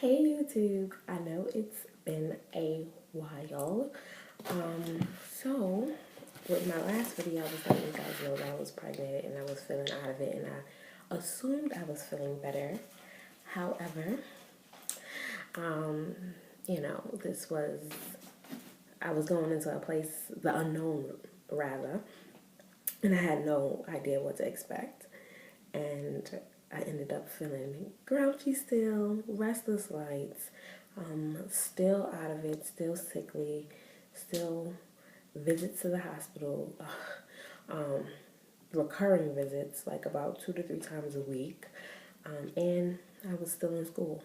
Hey YouTube, I know it's been a while. So with my last video, I was letting you guys know that I was pregnant and I was feeling out of it, and I assumed I was feeling better. However, um, this was, I was going into a place, the unknown rather, and I had no idea what to expect. And I ended up feeling grouchy still, restless lights, still out of it, still sickly, still visits to the hospital, um, recurring visits, like about 2 to 3 times a week, and I was still in school.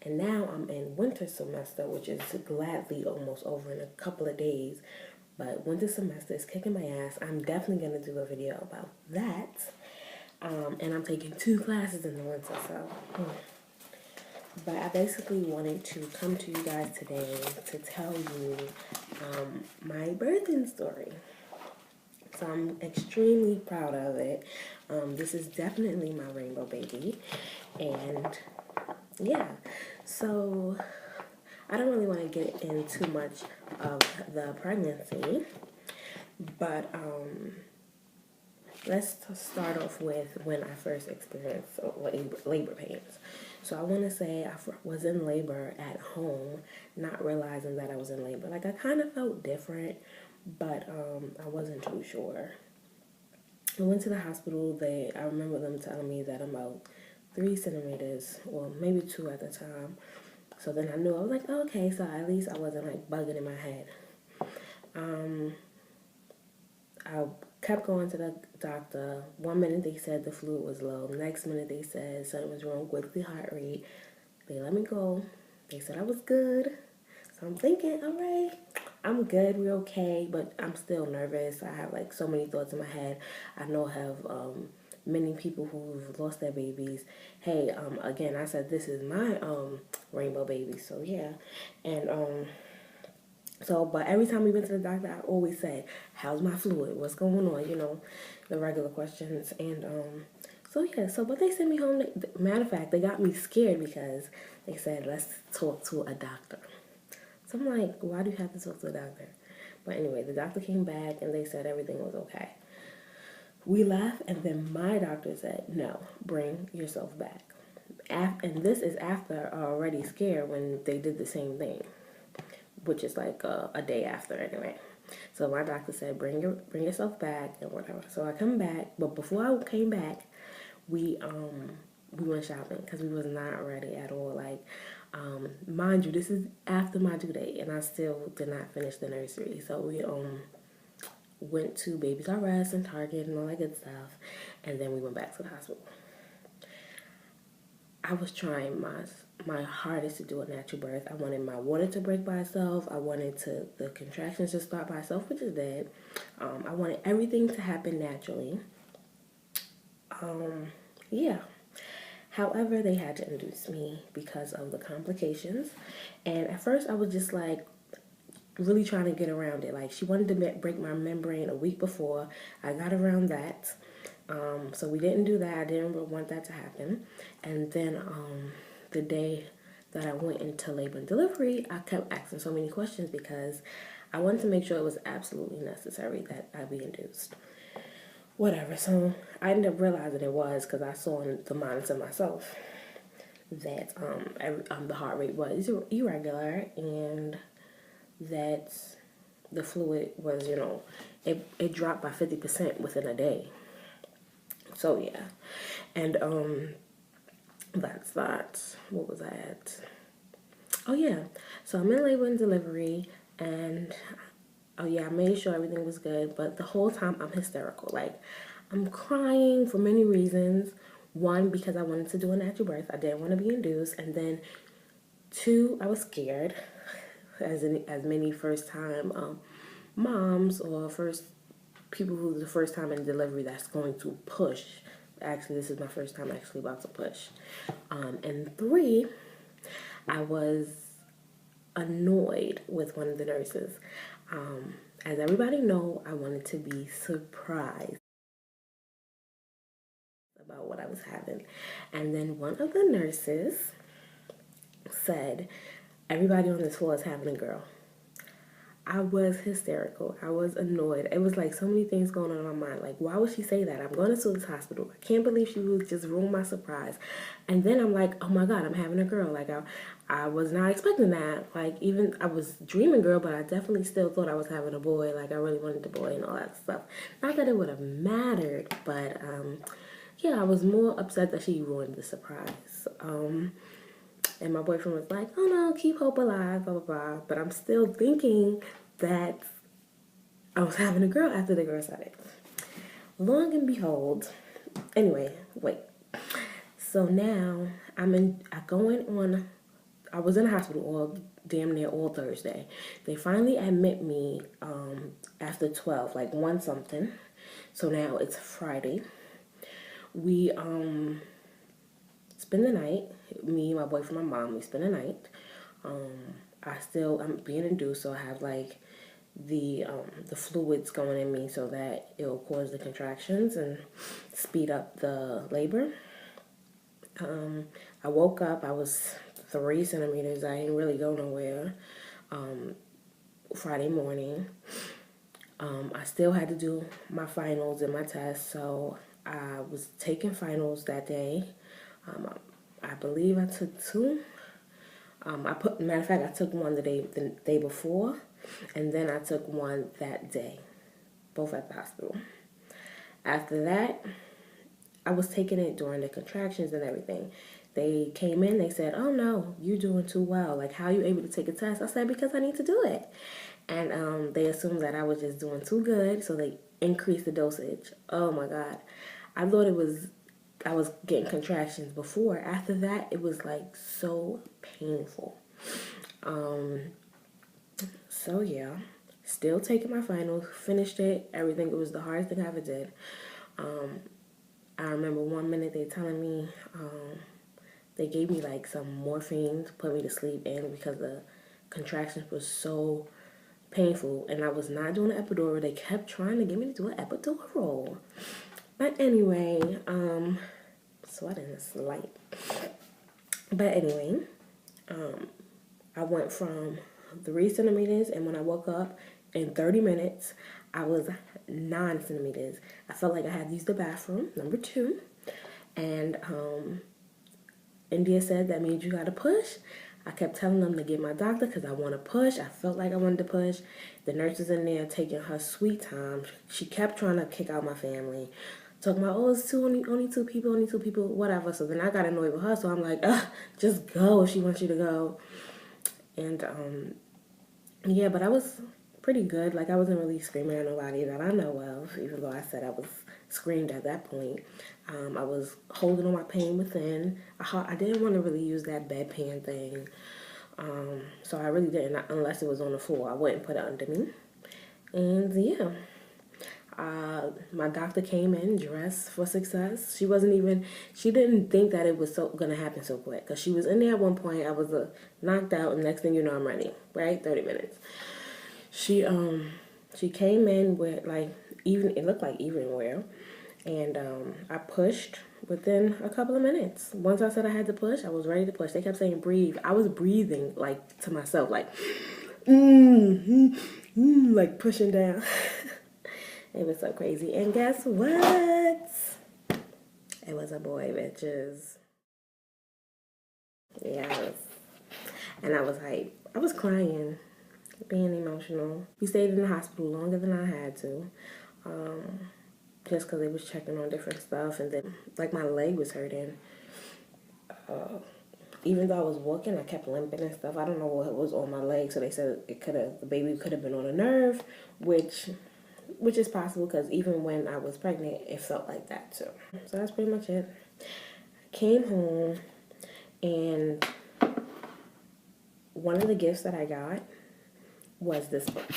And now I'm in winter semester, which is gladly almost over in a couple of days. But winter semester is kicking my ass. I'm definitely going to do a video about that. And I'm taking 2 classes in the winter, so. But I basically wanted to come to you guys today to tell you my birthing story. So I'm extremely proud of it. This is definitely my rainbow baby. And yeah, so I don't really want to get into too much of the pregnancy, but let's start off with when I first experienced labor pains. So I want to say I was in labor at home, not realizing that I was in labor. Like I kind of felt different, but I wasn't too sure. I went to the hospital. I remember them telling me that I'm about 3 centimeters, or maybe 2 at the time. So then I knew, I was like, oh, okay, so at least I wasn't like bugging in my head. I kept going to the doctor. 1 minute they said the fluid was low. Next minute they said something was wrong with the heart rate. They let me go. They said I was good. So I'm thinking, all right, I'm good, we're okay, but I'm still nervous. I have like so many thoughts in my head. I know I have many people who've lost their babies. Hey, again, I said this is my rainbow baby, so yeah. And but every time we went to the doctor, I always said, how's my fluid? What's going on? The regular questions. And but they sent me home. Matter of fact, they got me scared because they said, let's talk to a doctor. So I'm like, why do you have to talk to a doctor? But anyway, the doctor came back and they said everything was okay. We left, and then my doctor said, no, bring yourself back. And this is after already scared when they did the same thing, which is like a day after anyway. So my doctor said, bring yourself back and whatever. So I come back, but before I came back, we went shopping because we was not ready at all. Like, mind you, this is after my due date, and I still did not finish the nursery. So we went to Babies R Us and Target and all that good stuff, and then we went back to the hospital. I was trying my hardest to do a natural birth. I wanted my water to break by itself. I wanted the contractions to start by itself, which is dead. I wanted everything to happen naturally. Yeah. However, they had to induce me because of the complications. And at first, I was just like really trying to get around it. Like, she wanted to break my membrane a week before. I got around that. So we didn't do that. I didn't want that to happen. And then the day that I went into labor and delivery, I kept asking so many questions because I wanted to make sure it was absolutely necessary that I be induced. Whatever. So I ended up realizing it was because I saw on the monitor myself that the heart rate was irregular, and that the fluid was, it dropped by 50% within a day. So yeah. And that's that. What was I at? Oh yeah. So I'm in labor and delivery, and oh yeah, I made sure everything was good, but the whole time I'm hysterical. Like, I'm crying for many reasons. One, because I wanted to do a natural birth. I didn't want to be induced. And then 2, I was scared, as many first time moms or first people who the first time in delivery that's going to push. Actually, this is my first time actually about to push. And 3, I was annoyed with one of the nurses. As everybody know, I wanted to be surprised about what I was having. And then one of the nurses said, everybody on this floor is having a girl. I was hysterical. I was annoyed. It was like so many things going on in my mind. Like, why would she say that? I'm going to sue this hospital. I can't believe she would just ruin my surprise. And then I'm like, oh my God, I'm having a girl. Like, I was not expecting that. Like, even I was dreaming girl, but I definitely still thought I was having a boy. Like, I really wanted a boy and all that stuff. Not that it would have mattered, but yeah, I was more upset that she ruined the surprise. And my boyfriend was like, oh no, keep hope alive, blah, blah, blah. But I'm still thinking that I was having a girl after the girl said it. Long and behold, anyway, wait. So now I was in the hospital all damn near all Thursday. They finally admit me after 12, like 1 something. So now it's Friday. We spend the night. Me, my boyfriend, my mom, we spend the night. I'm being induced, so I have like the fluids going in me so that it'll cause the contractions and speed up the labor. I woke up, I was 3 centimeters. I didn't really go nowhere. Friday morning. I still had to do my finals and my tests, so I was taking finals that day. I believe I took 2. Matter of fact, I took one the day before, and then I took one that day, both at the hospital. After that, I was taking it during the contractions and everything. They came in, they said, oh no, you're doing too well. Like, how are you able to take a test? I said, because I need to do it. And they assumed that I was just doing too good, so they increased the dosage. Oh my God. I thought I was getting contractions before. After that, it was like so painful. So yeah, still taking my finals, finished it, everything. It was the hardest thing I ever did. I remember 1 minute they telling me, they gave me like some morphine to put me to sleep, and because the contractions were so painful and I was not doing an epidural, they kept trying to get me to do an epidural. But anyway, sweating is light. But anyway, I went from 3 centimeters, and when I woke up in 30 minutes, I was 9 centimeters. I felt like I had to use the bathroom, number 2. And India said, that means you got to push. I kept telling them to get my doctor because I want to push. I felt like I wanted to push. The nurse is in there taking her sweet time. She kept trying to kick out my family. Talking about, oh, it's only 2 people, whatever. So then I got annoyed with her. So I'm like, just go if she wants you to go. And, yeah, but I was pretty good. Like, I wasn't really screaming at nobody that I know of, even though I said I was screamed at that point. I was holding on my pain within. I didn't want to really use that bedpan thing. So I really didn't, unless it was on the floor. I wouldn't put it under me. And yeah, my doctor came in dressed for success. She didn't think that it was going to happen so quick. Because she was in there at one point. I was knocked out, and next thing you know, I'm ready. Right? 30 minutes. She came in with it looked like evening wear. And I pushed within a couple of minutes. Once I said I had to push, I was ready to push. They kept saying breathe. I was breathing like to myself, like like pushing down. It was so crazy. And guess what? It was a boy, bitches. Yeah, and I was hyped. I was crying, being emotional. We stayed in the hospital longer than I had to. Just because they was checking on different stuff, and then like my leg was hurting. Even though I was walking, I kept limping and stuff. I don't know what was on my leg, so they said the baby could have been on a nerve, which is possible because even when I was pregnant, it felt like that too. So that's pretty much it. Came home, and one of the gifts that I got was this book.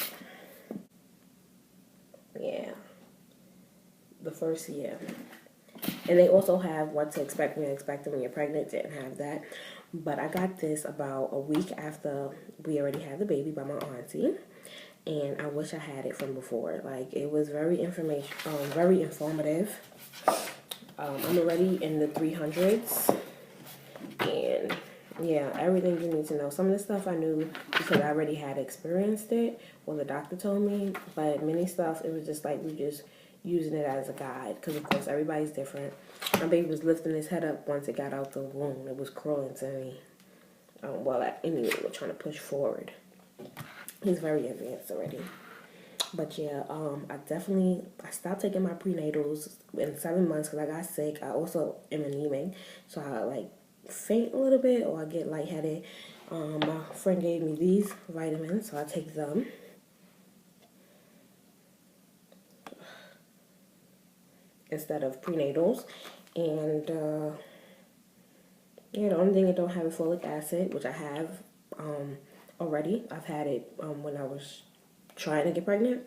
Yeah. The first year. And they also have What to Expect When You're Expecting When You're Pregnant. Didn't have that. But I got this about a week after we already had the baby by my auntie. And I wish I had it from before. Like, it was very informative. I'm already in the 300s. And Yeah, everything you need to know. Some of the stuff I knew because I already had experienced it when the doctor told me, but many stuff it was just like we just using it as a guide because of course everybody's different. My baby was lifting his head up once it got out the womb. It was crawling to me. Anyway, we're trying to push forward. He's very advanced already. But yeah, I stopped taking my prenatals in 7 months because I got sick. I also am anemic, so I like faint a little bit or I get lightheaded. My friend gave me these vitamins, so I take them. Instead of prenatals. And yeah, the only thing I don't have is folic acid, which I have already. I've had it when I was trying to get pregnant.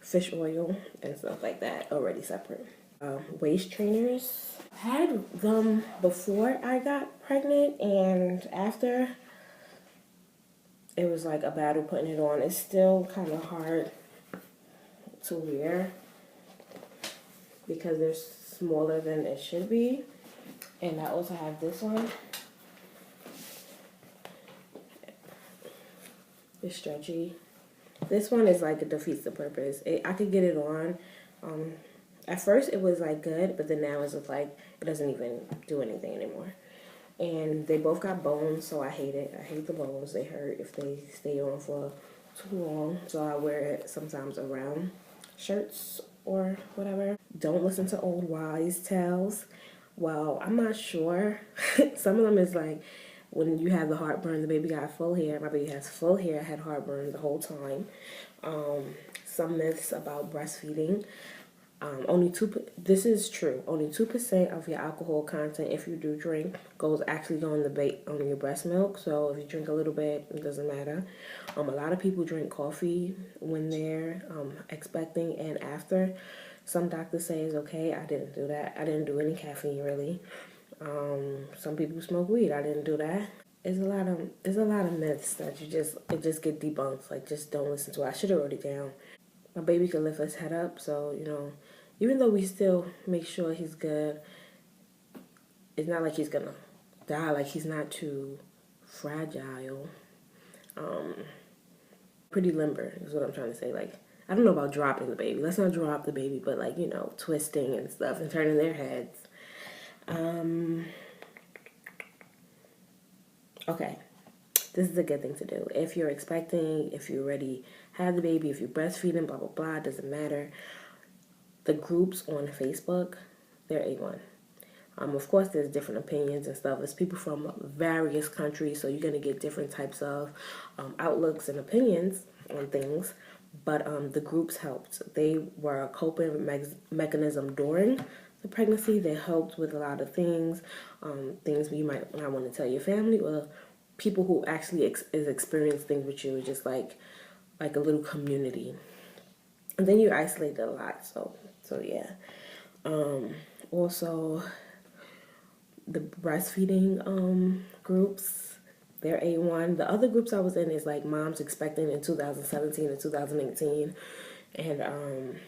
Fish oil and stuff like that already separate. Waist trainers. I had them before I got pregnant and after. It was like a battle putting it on. It's still kind of hard to wear because they're smaller than it should be. And I also have this one. It's stretchy. This one is like it defeats the purpose. I could get it on. At first it was like good, but then now it's just like it doesn't even do anything anymore. And they both got bones, so I hate it. I hate the bones. They hurt if they stay on for too long. So I wear it sometimes around shirts or whatever. Don't listen to old wise tales. Well, I'm not sure. Some of them is like when you have the heartburn, the baby got full hair. My baby has full hair. I had heartburn the whole time. Some myths about breastfeeding. This is true. Only 2% of your alcohol content, if you do drink, goes actually on on your breast milk. So if you drink a little bit, it doesn't matter. A lot of people drink coffee when they're expecting and after. Some doctors say it's okay. I didn't do that. I didn't do any caffeine really. Some people smoke weed. I didn't do that. There's a lot of myths that it just get debunked. Like just don't listen to it. I should have wrote it down. My baby could lift his head up, so even though we still make sure he's good, it's not like he's gonna die. Like he's not too fragile. Pretty limber is what I'm trying to say. Like I don't know about dropping the baby. Let's not drop the baby, but like twisting and stuff and turning their heads. Okay, this is a good thing to do. If you're expecting, if you already have the baby, if you're breastfeeding, blah, blah, blah, doesn't matter. The groups on Facebook, they're A1. Of course, there's different opinions and stuff. There's people from various countries, so you're going to get different types of outlooks and opinions on things. But the groups helped. They were a coping mechanism during the pregnancy. They helped with a lot of things, things you might not want to tell your family or people who actually is experiencing things with you. Just like a little community. And then you're isolated a lot. So yeah. Also, the breastfeeding groups, they're A1. The other groups I was in is like moms expecting in 2017 and 2018 and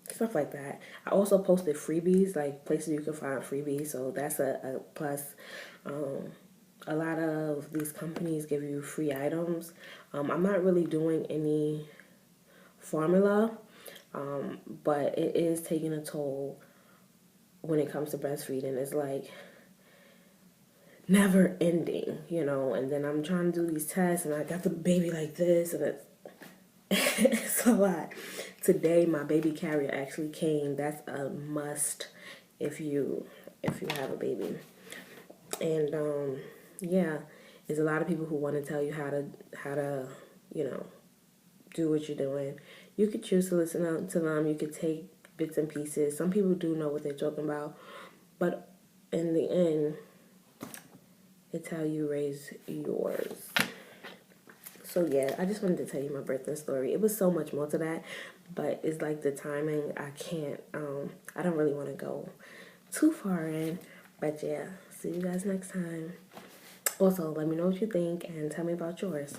stuff like that. I also posted freebies, like places you can find freebies, so that's a plus. A lot of these companies give you free items. I'm not really doing any formula, but it is taking a toll when it comes to breastfeeding. It's like never ending, and then I'm trying to do these tests and I got the baby like this and it's a lot. Today my baby carrier actually came. That's a must if you have a baby. And yeah, there's a lot of people who want to tell you how to do what you're doing. You could choose to listen to them. You could take bits and pieces. Some people do know what they're talking about, but in the end, it's how you raise yours. So yeah, I just wanted to tell you my birthday story. It was so much more to that, but it's like the timing. I can't. I don't really want to go too far in, but yeah. See you guys next time. Also, let me know what you think and tell me about yours.